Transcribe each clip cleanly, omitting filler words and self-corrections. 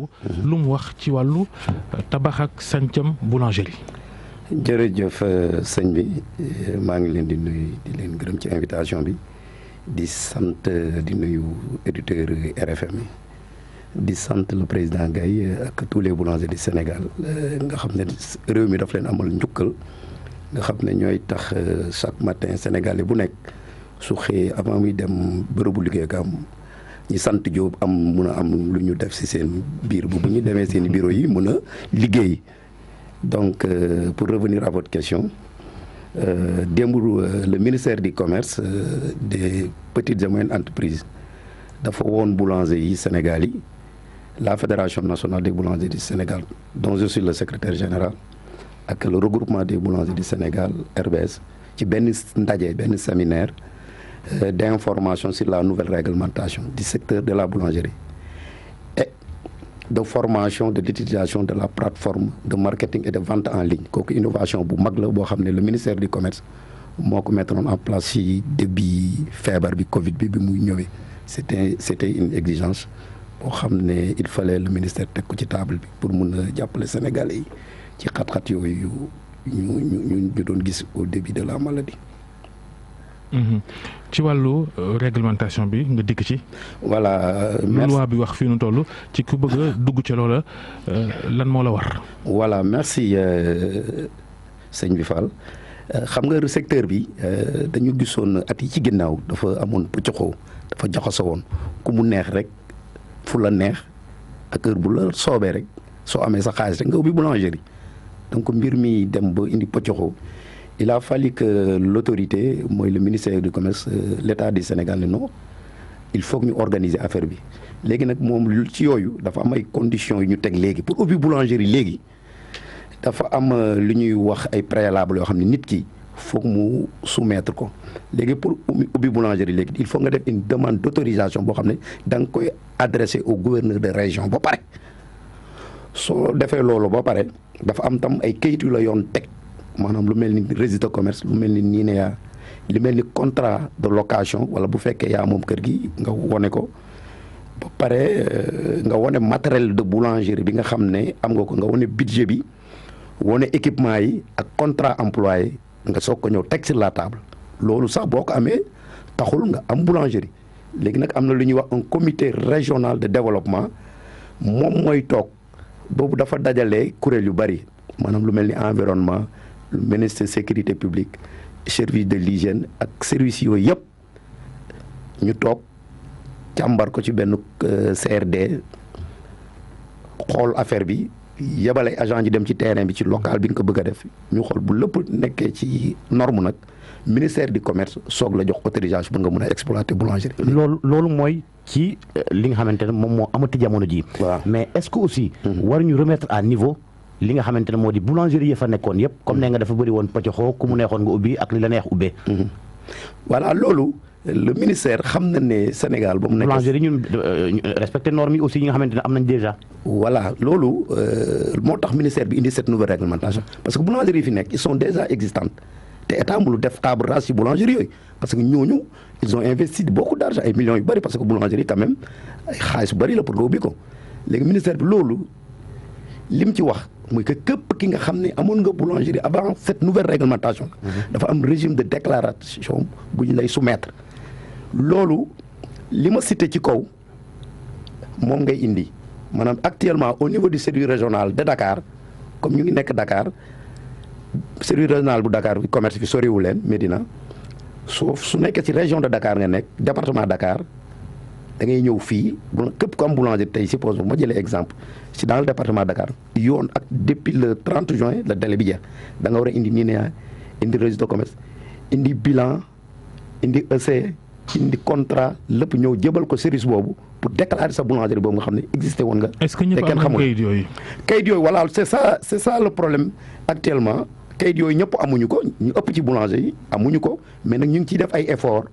boobu. lu mu wax ci wàllu tabax ak sancam boulangerie. jërëjëf sëñ bi maa ngi leen di nuyu di leen gërëm ci invitation bi di sant di nuyu éditeur RFM yi di sant le président Gaye ak tous les boulangers du Sénégal nga xam ne réew mi daf leen amal njukkal nga xam ne ñooy tax chaque matin sénégalais bu nekk su xëyee avant muy dem bërëbu liggéeyam ñi sant Diop mun a am lu ñu def si seen biir bu ñu demee seen bureau yi mun a liggéey. Donc pour revenir à votre question démb le ministère du commerce des petites et moyennes entreprises dafa woon boulanger yi Sénégal yi la fédération nationale des boulangers du Sénégal dont je suis le secrétaire général ak le regroupement des boulangers du Sénégal RBS ci benn ndaje benn séminaire d'information sur la nouvelle réglementation du secteur de la boulangerie et de formation de l'utilisation de la plateforme de marketing et de vente en ligne kooku innovation bu mag la boo xam ne le ministère du commerce moo ko mettre en place ci début feebar bi Covid bi muy ñëwee c'était une exigence boo xam ne il fallait le ministère teg ko ci table bi pour mun a jàppale Sénégalais yi ci xat-xat yooyu ñu doon gis au début de la maladie. ci wàllu réglementation bi nga dikk ci. voilà loi bi wax fii nu toll ci ku bëgg a dugg ci loola lan moo la war. voilà merci sëñ bi Fall xam nga secteur bi dañu gisoon at yi ci ginnaaw dafa amoon pëccoxoo dafa jaxasoo woon ku mu neex rek fu la neex ak heure bu la soobee rek soo amee sa xaalis rek nga ubbi boulangerie donc mbir mi dem ba indi pëccoxoo. Il a fallu que l'autorité mooy le ministère du commerce l'État du Sénégal ne non il faut que ñu organiser affaire bi léegi nag moom ci yooyu dafa am ay conditions yu ñu teg léegi pour ubbi boulangerie léegi dafa am lu ñuy wax ay préalable yoo xam ne nit ki foog mu soumettre ko léegi pour ubbi boulangerie léegi il faut nga def une demande d'autorisation boo xam ne da nga koy adresser au gouverneur de région ba pare soo defee loolu ba pare dafa am tam ay kayit yu la yoon teg. maanaam lu mel ni registre de commerce lu mel ni NINEA lu mel ni contrat de location wala bu fekkee yaa moom kër gi nga wone ko ba pare nga wone matériel de boulangerie bi nga xam ne am nga ko nga wone budget bi wone équipement yi ak contrat employé nga soog ko ñëw teg sur la table loolu sax boo ko amee taxul nga am boulangerie léegi nag am na lu ñuy wax un comité régional de développement moom mooy toog boobu dafa dajale kuréel yu bari maanaam lu mel ni environnement le ministère sécurité publique service de l'hygiène ak service yooyu yëpp ñu toog càmbar ko ci benn CRD xool affaire bi yebale agent ji dem ci terrain bi ci local bi nga ko bëgg a def ñu xool bu lépp nekkee ci norme nag ministère du commerce soog la jox autorisation ba nga mun a exploiter boulangerie. loolu mooy ci li nga xamante ne moom moo amati jamono ji. waaw mais est-ce que aussi. waruñu remettre à niveau. li nga xamante ne moo di boulangerie yi fa nekkoon yëpp comme ne nga dafa bëri woon pëccoxoo ku mu neexoon nga ubbi ak li la neex ubbee. voilà loolu le ministère xam na ne Sénégal ba mu nekk. boulangerie ñun respecté normes yi aussi yi nga xamante ne am nañ déjà. voilà loolu moo tax ministère bi indi cette nouvelle réglementation parce que boulangerie yi fi nekk ils sont déjà existantes te état mu lu def table rase ci boulangerie yooyu parce que ñooñu ils ont investi beaucoup d'argent ay millions yu bëri parce que boulangerie quand même ay xaalis bu bëri la pour nga ubbi ko léegi ministère bi loolu lim ci wax. mooy que képp ki nga xam ne amoon nga boulangerie avant cette nouvelle réglementation dafa am régime de déclaration bu ñu lay soumettre loolu li ma cité ci kaw moom ngay indi maanaam actuellement au niveau du service régional de Dakar comme ñu ngi nekk Dakar service régional bu Dakar bi commerce bi soriwu leen Médina su nekkee ci région de Dakar nga nekk département Dakar da ngay ñëw fii képp ku am boulangerie tey suppose ma jëlee exemple ci dans le département de Dakar yoon ak depuis le 30 juin le délai bi jeex da nga war a indi NINEA indi registre de commerce indi bilan indi EC indi contrat lépp ñëw jébal ko service boobu pour déclarer sa boulangerie boobu nga xam ne existé woon nga. est-ce que ñëpp am kayit yooyu. kayit yooyu voilà c'est ça le problème actuellement kayit yooyu ñëpp amuñu ko ñu ëpp ci boulangerie yi amuñu ko mais nag ñu ngi ciy def ay efforts.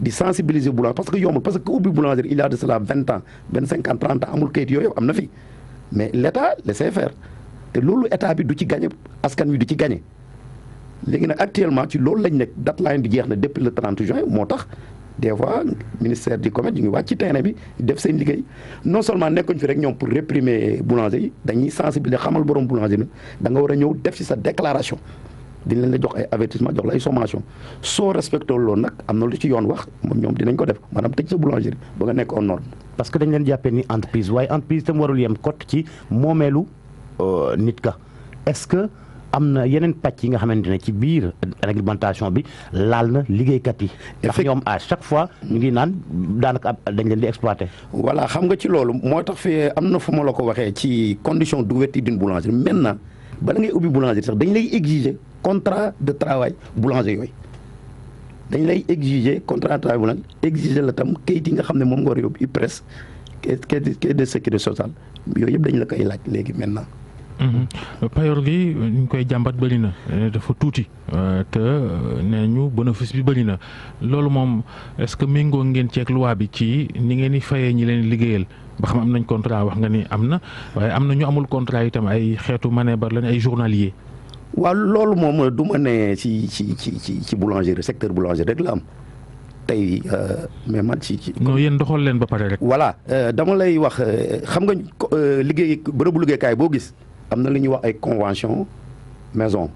di sensibiliser boulanger parce que yombul parce que ubbi boulangerie il y a de cela 20 ans 25 ans 30 ans amul kayit yooyu am na fi mais l'État laissait faire te loolu état bi du ci gagné askan wi du ci gagné léegi nag actuellement ci loolu lañ nekk deadline bi jeex na depuis le 30 juin moo tax des fois ministère du commerce ñu ngi wàcc ci terrain bi def seen liggéey non seulement nekkuñ fi rek ñoom pour réprimer boulanger yi dañuy sensibiliser xamal borom boulanger ni da nga war a ñëw def ci sa déclaration dinañ leen la jox ay avertissement jox la ay sommation soo respecté loolu nag am na lu ci yoon wax moom ñoom dinañ ko def maanaam tëj sa boulangerie ba nga nekk en norme. parce que dañ leen jàppee ni entreprise waaye entreprise tam warul yem kot ci moomeelu nit ka est-ce que am na yeneen pàcc yi nga xamante ne ci biir réglementation bi laal na liggéeykat yi. ndax ñoom à chaque fois ñu ngi naan daanaka dañ leen di exploiter. voilà xam nga ci loolu moo tax fi am na fu ma la ko waxee ci condition d'ouverture d'une boulangerie maintenant bala ngay ubbi boulangerie sax dañ lay exiger contrat de travail boulanger yooyu dañ lay exiger contrat de travail boulanger exiger la tam kayit yi nga xam ne moom nga war a yóbbu IPRES caisse de sécurité sociale yooyu yëpp dañ la koy laaj léegi maintenant. payoor gi ñu ngi koy jàmbat bëri na dafa tuuti te nee ñu bénéfice bi bëri na loolu moom est-ce que méngoo ngeen ceeg loi bi ci ni ngeen di fayee ñi leen liggéeyal ba xam am nañ contrat wax nga ni am na waaye am na ñu amul contrat itam ay xeetu manébar lañ ay journalier. waaw loolu moom du ma ne ci boulangerie secteur boulangerie rek la am tey mais man ci. non yéen doxal leen ba pare rek. voilà dama lay wax xam nga liggéey bërëbu liggéeykaay boo gis. am na lu ñuy wax ay convention maison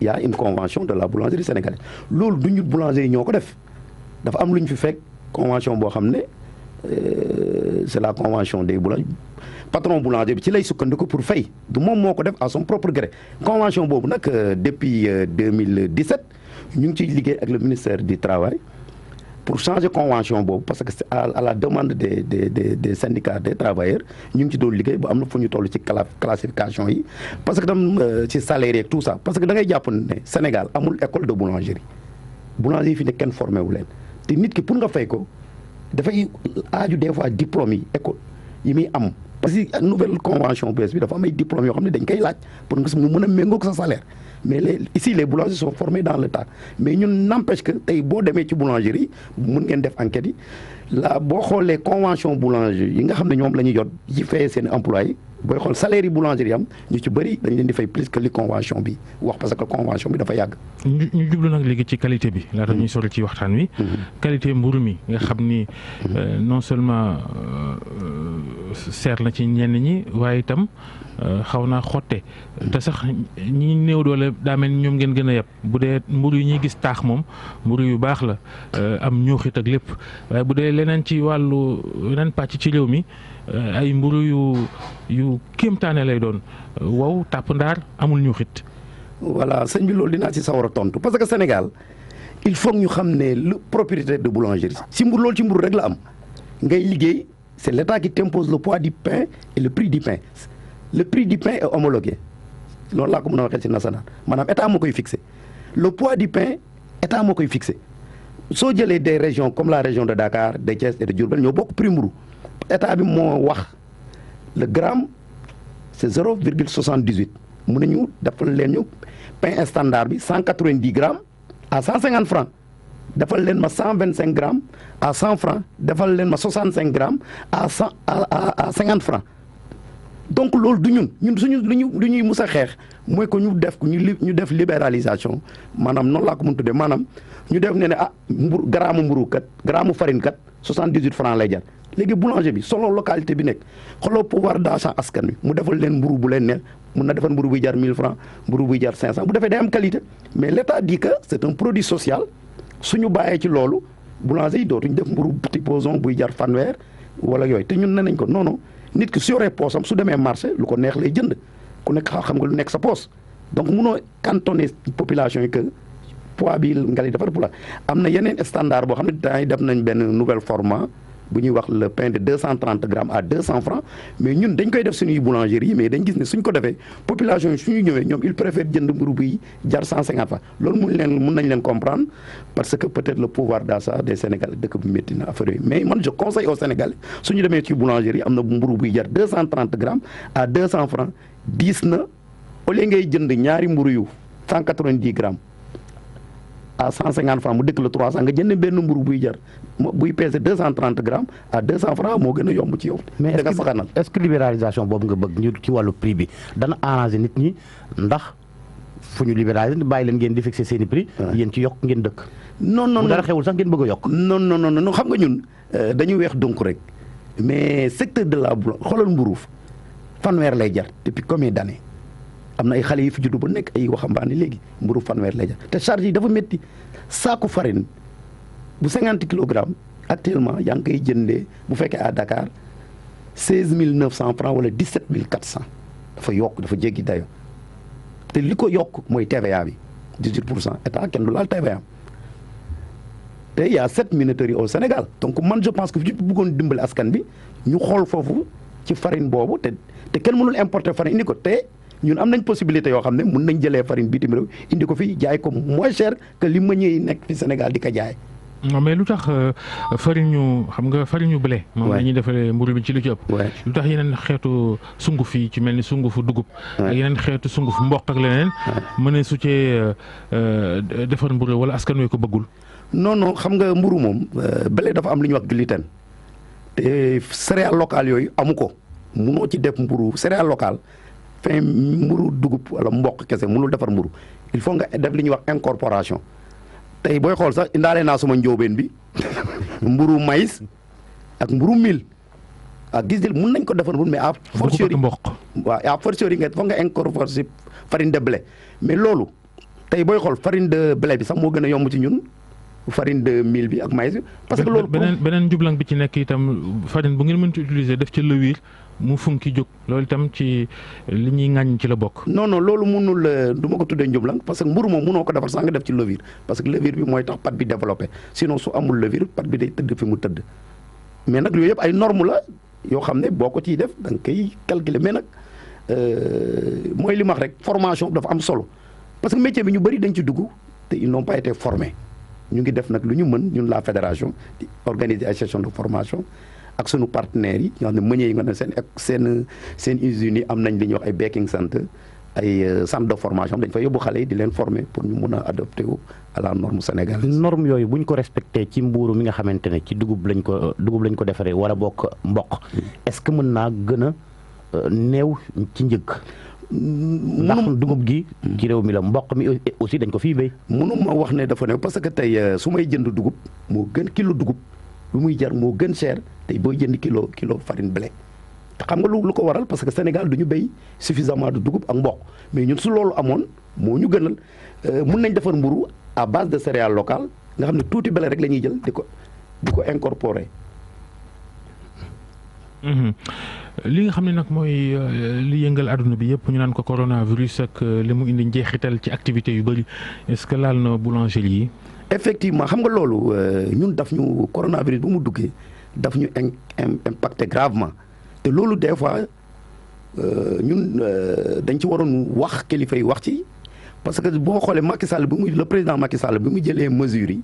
il y a une convention de la boulangerie sénégalaise loolu du ñu boulanger yi ñoo ko def dafa am lu ñu fi fekk convention boo xam ne c'est la convention des boulangers patron boulanger bi ci lay sukkandiku pour fay du moom moo ko def à son propre gré convention boobu nag depuis 2017 ñu ngi ciy liggéey ak le ministère du travail pour changer convention boobu parce que c'est à la demande des syndicats des travailleurs ñu ngi ci doon liggéey ba am na fu ñu toll ci classification yi parce que tam ci salaire yeeg tout ça parce que da ngay jàpp ne Sénégal amul école de boulangerie boulanger yi fi ne kenn formé wu leen te nit ki pour nga fay ko dafay aaju des fois diplôme yi école yi muy am parce que nouvelle convention bees bi dafa am ay diplômes yoo xam ne dañ koy laaj pour nga mu mën a méngoog sa salaire mais ici les boulangers sont formés dans le tas mais ñun n'empêche que tey boo demee ci boulangerie mun ngeen def enquête yi la boo xoolee convention boulanger yi nga xam ne ñoom la ñuy jot ci fayee seen employé booy xool salaire yi boulangerie am ñu ci bëri dañ leen di fay plus que li convention bi wax parce que convention bi dafa yàgg. ñu jublu nag léegi ci qualité bi laata ñuy sori ci waxtaan wi. qualité mburu mi nga xam ni non seulement seer na ci ñenn ñi waaye itam xaw naa xotte te sax ñi néew doole daa mel ni ñoom ngeen gën a yeb bu dee mburu yi ñuy gis taax moom mburu yu baax la am ñooxit ak lépp waaye bu dee leneen ci wàllu leneen pàcc ci réew mi ay mburu yu kéemtaane lay doon wow tàpp ndaar amul ñooxit. voilà sëñ bi loolu dinaa ci sawar a tontu parce que Sénégal il faut ñu xam ne le propriétaire de boulangerie si mburu loolu ci mburu rek la am ngay liggéey c'est l'État qui t'impose le poids du pain et le prix du pain. Le prix du pain est homologué loolu laa ko mën a waxee ci national maanaam état moo koy fixé le poids du pain état moo koy fixé soo jëlee des régions comme la région de Dakar de Thiès et de Diourbel ñoo bokk prix mburu état bi moo wax le gramme c'est 0,78 mun nañu defal leen ñu pain standard bi 190 grammes à 150 francs defal leen ma 125 grammes à 100 francs defal leen ma 65 grammes à 50 francs. donc loolu du ñun suñu lu ñuy mus a xeex mooy que ñu def libéralisation maanaam noonu laa ko mën tuddee maanaam ñu def ne gramme mburu kat gramme farine kat 78 francs lay jar léegi boulanger bi selon localité bi nekk xooloo pouvoir d'achat askan wi mu defal leen mburu bu leen neex mun na defal mburu buy jar 1000 francs mburu buy jar 500 bu defee day am qualité mais l'État dit que c'est un produit social suñu bàyyee ci loolu boulanger yi dootuñ def mburu supposons buy jar fanweer wala yooyu te ñun ne nañ ko non nit ki su yoree poosam su demee marché lu ko neex lay jënd ku nekk xam nga lu nekk sa poos donc munoo cantonner population yi que poids bi nga li defar pour am na yeneen standard boo xam ne daay def nañ benn nouvelle format bu ñuy wax le pain de 230 grammes à 200 francs mais ñun dañ koy def suñuy boulangerie yi mais dañ gis ne suñ ko defee population yi suñu ñëwee ñoom ils préfèrent jënd mburu buy jar 150 francs loolu mun nañ leen comprendre parce que peut-être le pouvoir d'achat des Sénégalais dëkk bi métti na affaire yooyu mais man je conseille aux Sénégalais suñu demee ci boulangerie am na mburu buy jar 230 grammes à 200 francs diis na au lieu ngay jënd ñaari mburu yu 190 grammes à 150 francs mu dëkk la 300 nga jënd benn mburu buy peser 230 grammes à 200 francs moo gën a yomb ci yow. mais est-ce que libéralisation boobu nga bëgg ñu ci wàllu prix bi dana arranger nit ñi ndax fu ñu libéraliser bàyyi leen ngeen di fixer seen i prix. yéen ci yokk ngeen dëkk. non bu dara xewul sax ngeen bëgg a yokk. non xam nga ñun dañuy weex donc rek mais secteur de la boulangerie xoolal mburu fanweer lay jar depuis combien d'années am na ay xale yi fi juddu ba nekk ay waxambaane léegi mburu fanweer lay jar te charge yi dafa métti saaku farine bu 50 kilogrammes actuellement yaa ngi koy jëndee bu fekkee à Dakar 16 900 francs wala 17 400 dafa yokk dafa jéggi dayo te li ko yokk mooy TVA bi 18% état kenn du laal TVA te y a 7 minoteries au Sénégal donc man je pense que fi bëggoon dimbali askan bi ñu xool foofu ci farine boobu te kenn mënul importer farine indi ko te ñun am nañ possibilité yoo xam ne mun nañ jëlee farine bitim réew indi ko fi jaay ko moins cher que li meunier yi nekk fi Sénégal di ko jaay. non mais lu tax farine ñu xam nga farine ñu blé. moom la ñuy defaree mburu bi ci lu ci ëpp. lu tax yeneen xeetu sunguf yi ci mel ni sungufu dugub. ak yeneen xeetu sunguf mboq ak leneen. mën na su cee defar mburu wala askan wi ko bëggul. non xam nga mburu moom blé dafa am lu ñuy wax gluten te céréales locales yooyu amu ko munoo ci def mburu céréale locale fin mburu dugub wala mboq kese munul defar mburu il faut nga def li ñuy wax incorporation. tey booy xool sax indaale naa suma njóobeen bi mburu maïs ak mburu mil ak gis nga mun nañ ko defar mais à fortiori waaw à fortiori nga foog nga incorporer si farine de blé mais loolu tey booy xool farine de blé bi sax moo gën a yomb ci ñun farine de mil bi ak maïs bi. parce que loolu beneen njublang bi ci nekk itam farine bu ngeen mënti utiliser def ci lëwiir mu funki jóg loolu itam ci li ñuy ŋàññ ci la bokk. non loolu munul du ma ko tuddee njublang parce que mburu moom munoo ko defar sax nga def ci levure parce que levure bi mooy tax pâte bi développé sinon su amul levure pâte bi day tëdd fi mu tëdd mais nag yooyu yëpp ay norme la yoo xam ne boo ko ciy def da nga koy calculer mais nag mooy li ma wax rek formation dafa am solo parce que métier bi ñu bëri dañ ci dugg te ils n'ont pas été formés ñu ngi def nag lu ñu mën ñun la fédération di organiser ay session de formation ak sunu partenaires yi ñoo xam ne meunier yi nga ne seen usines yi am nañ li ñuy wax ay baking center ay centre de formation dañ fa yóbbu xale yi di leen former pour ñu mun a adopté wu à la norme sénégalaise. norme yooyu bu ñu ko respecté ci mbuuru mi nga xamante ne ci dugub lañ ko defaree wala bokk mboq est-ce que mën naa gën a néew ci njëg. ndax dugub gi ci réew mi la mboq mi aussi dañ ko fii béy. mënuma wax ne dafa néew parce que tey su may jënd dugub moo gën kilo dugub lu muy jar moo gën cher tey booy jënd kilo farine blé te xam nga lu ko waral parce que Sénégal du ñu béy suffisamment de dugub ak mboq mais ñun su loolu amoon moo ñu gënal mun nañ defar mburu à base de céréales locales nga xam ne tuuti blé rek la ñuy jël di ko incorporer. li nga xam ne nag mooy li yëngal àdduna bi yëpp ñu naan ko coronavirus ak li mu indi njeexital ci activités yu bëri est-ce que laal na boulangerie yi. effectivement xam nga loolu ñun daf ñu coronavirus bu mu duggee daf ñu impacté gravement te loolu des fois ñun dañ ci waroon wax kilifa yi wax ci parce que boo xoolee Macky Sall le président Macky Sall bi mu jëlee mesures yi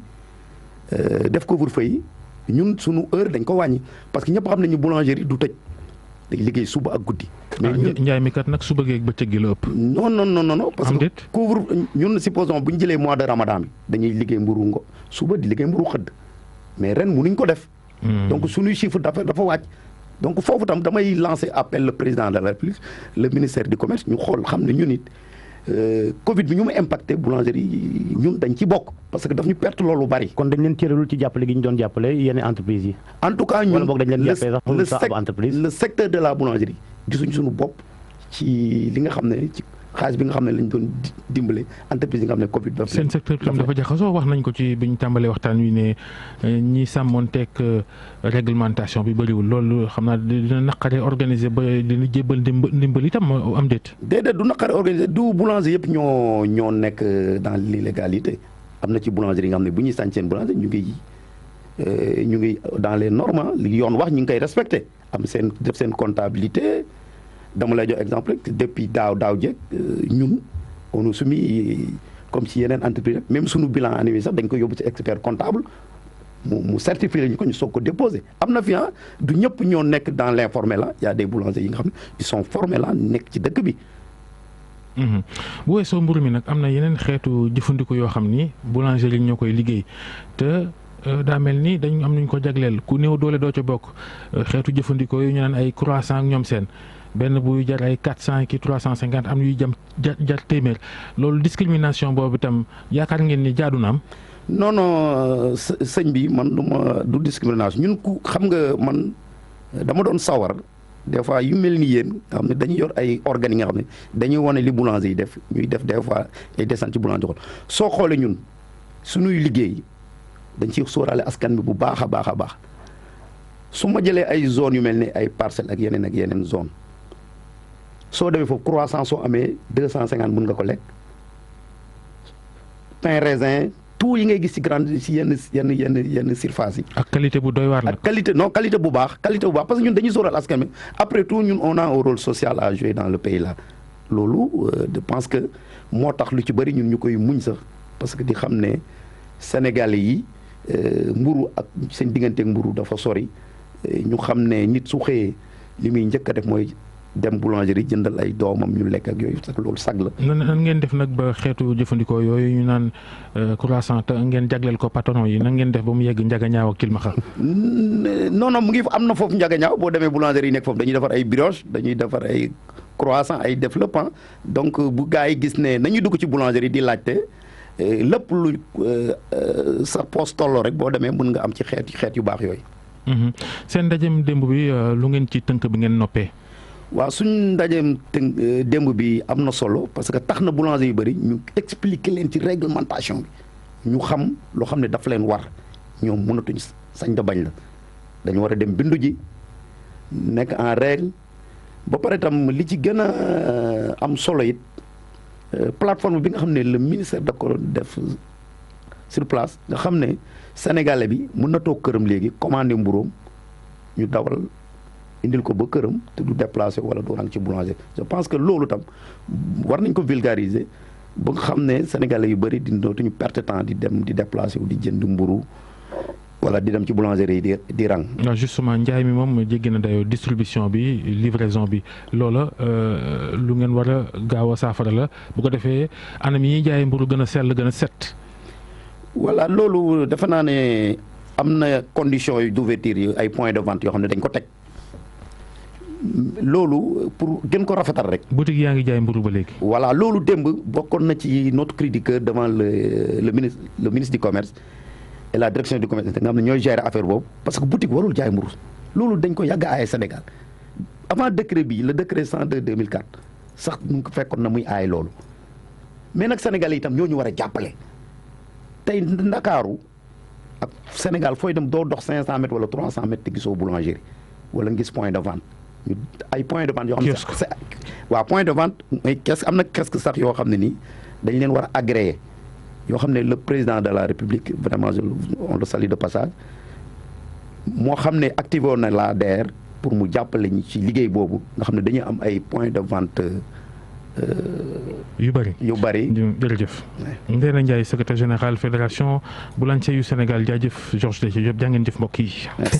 def couvre-feu yi ñun sunu heure dañ ko wàññi parce que ñëpp xam nañu boulangerie du tëj day liggéey suba ak guddi. mais njaay mi kat nag suba geeg bëccëg gi la ëpp. non parce que couvre ñun supposons bu ñu jëlee mois de Ramadan bi dañuy liggéey mburu suba di liggéey mburu xëdd mais ren mënuñ ko def. donc suñuy chiffre d'affaires dafa wàcc. donc foofu tam damay lancer appel le président de la République le ministère du commerce ñu xool xam ne ñun it Covid bi ñu mu impacté boulangerie ñun dañ ci bokk parce que daf ñu perte loolu bari. kon dañ leen cëralul ci jàppale gi ñu doon jàppale yenn entreprises yi. en tout cas ñun wala boog dañ leen jàppale sax entreprise le secteur de la boulangerie gisuñ suñu bopp ci li nga xam ne ci xaalis bi nga xam ne lañ doon dimbale entreprise yi nga xam ne Covid dafa seen secteur tam dafa jaxasoo wax nañ ko ci bi ñu tàmbalee waxtaan wi ne ñi sàmmoonteeg réglementation bi bëriwul loolu xam naa dina naqaree organiser ba dina jébbal ndimbal itam am déet. déedéet du naqaree organiser du boulanger yëpp ñoo nekk dans l'illégalité am na ci boulangerie yi nga xam ne bu ñuy sànc seen boulanger ñu ngi dans les normes li yoon wax ñu ngi koy respecté am seen def seen comptabilité. dama lay jox exemple depuis daaw jéeg ñun on nous soumis comme si yeneen entreprise même suñu bilan annuel sax dañ ko yóbbu ci expert comptable mu certifié ñu ko ñu soog ko déposé am na fi du ñëpp ñoo nekk dans l'informel là y a des boulangers yi nga xam ne ils sont formés là nekk ci dëkk bi. bu weesoo mburu mi nag am na yeneen xeetu jëfandiku yoo xam ni boulangerie ñoo koy liggéey te daa mel ni dañu am nuñ ko jagleel ku néew doole doo ca bokk xeetu jëfandikoo yu ñu naan ay croissant ak ñoom seen. benn buy jar ay 400 ki 350 am yuy jar téeméer loolu discrimination boobu itam yaakaar ngeen ni jaadu na am. non non sëñ bi man du discrimination ñun ku xam nga man dama doon sawar des fois yu mel ni yéen nga xam ne dañuy yor ay organes yi nga xam ne dañuy wane li boulanger yi def ñuy def des fois ay descente ci boulanger xool soo xoolee ñun suñuy liggéey dañ ciy sóoraale askan bi bu baax a baax a baax su ma jëlee ay zones yu mel ni ay Parcelles ak yeneen zone soo demee foofu croissant soo amee 250 mën nga ko lekk pain raisin tout yi ngay gis ci grande ci yenn surface yi. ak qualité bu doy waar la. ak qualité bu baax parce que ñun dañuy sóoraal askan bi après tout ñun on a un rôle social à jouer dans le pays là loolu je pense que moo tax lu ci bëri ñun ñu koy muñ sax parce que di xam ne Sénégalais yi mburu ak seen digganteeg mburu dafa sori ñu xam ne nit su xëyee li muy njëkk a def mooy dem boulangerie jëndal ay doomam ñu lekk ak yooyu sax loolu sag la. nan ngeen def nag ba xeetu jëfandikoo yooyu ñu naan croissant te ngeen jagleel ko patron yi nan ngeen def ba mu yegg njagañaaw ak kilmaxa. non mu ngi am na foofu njagañaaw boo demee boulangerie yi nekk foofu dañuy defar ay brioche dañuy defar ay croissant ay développement donc bu gars yi gis ne nañuy dugg ci boulangerie di laajte lépp lu sa poste tolloo rek boo demee mën nga am ci xeet yu baax yooyu. seen ndajem démb bi lu ngeen ci tënk bi ngeen noppee. waaw suñ ndajeem démb bi am na solo parce que tax na boulanger yu bëri ñu expliquer leen ci réglementation bi ñu xam loo xam ne daf leen war ñoom mënatuñ sañ da bañ la dañu war a dem bindu ji nekk en règle ba pare tam li ci gën a am solo it plateforme bi nga xam ne le ministère da ko def sur place nga xam ne sénégalais bi mën na toog këram léegi commandé mburóom ñu dawal indil ko ba këram te du déplacé wala du rang ci boulanger je pense que loolu tam war nañ ko vulgariser ba nga xam ne sénégalais yu bëri dootuñu perte temps di dem di déplacé wu di jënd mburu wala di dem ci boulangerie yi di rang. non justement njaay mi moom jéggi na dayoo distribution bi livraison bi loola lu ngeen war a gaaw a saafara la bu ko defee anam yi ñuy jaay mburu gën a sell gën a set. voilà loolu defe naa ne am na conditions yu d'ouverture yi ay points de vente yoo xam ne dañ ko teg. loolu pour gën ko rafetal rek. boutique yaa ngi jaay mburu ba léegi. voilà loolu démb bokkoon na ci notre cri du cœur devant le ministre du commerce et la direction du commerce nga xam ne ñooy gérer affaire boobu parce que boutique warul jaay mburu loolu dañ ko yàgg aaye Sénégal avant décret bi le décret 102/2004 sax mu ko fekkoon na muy aaye loolu mais nag Sénégalais itam ñoo ñu war a jàppale tey Ndakaaru ak Sénégal fooy dem doo dox 500 mètres wala 300 mètres te gisoo boulangerie wala ngis point de vente. ay point de vente yoo xam ne waaw point de vente ay kiosque am na kiosque sax yoo xam ne nii dañ leen war a agréé yoo xam ne le président de la République vraiment on le salue de passage moo xam ne activé woon na l'ADR pour mu jàppale ñi ci liggéey boobu nga xam ne dañuy am ay point de vente yu bëri jërëjëf. Ndéna Ndiaye secrétaire général fédération boulanger yu Sénégal jaajëf Georges Déthié Diop jaa ngeen jëf mbokk yi.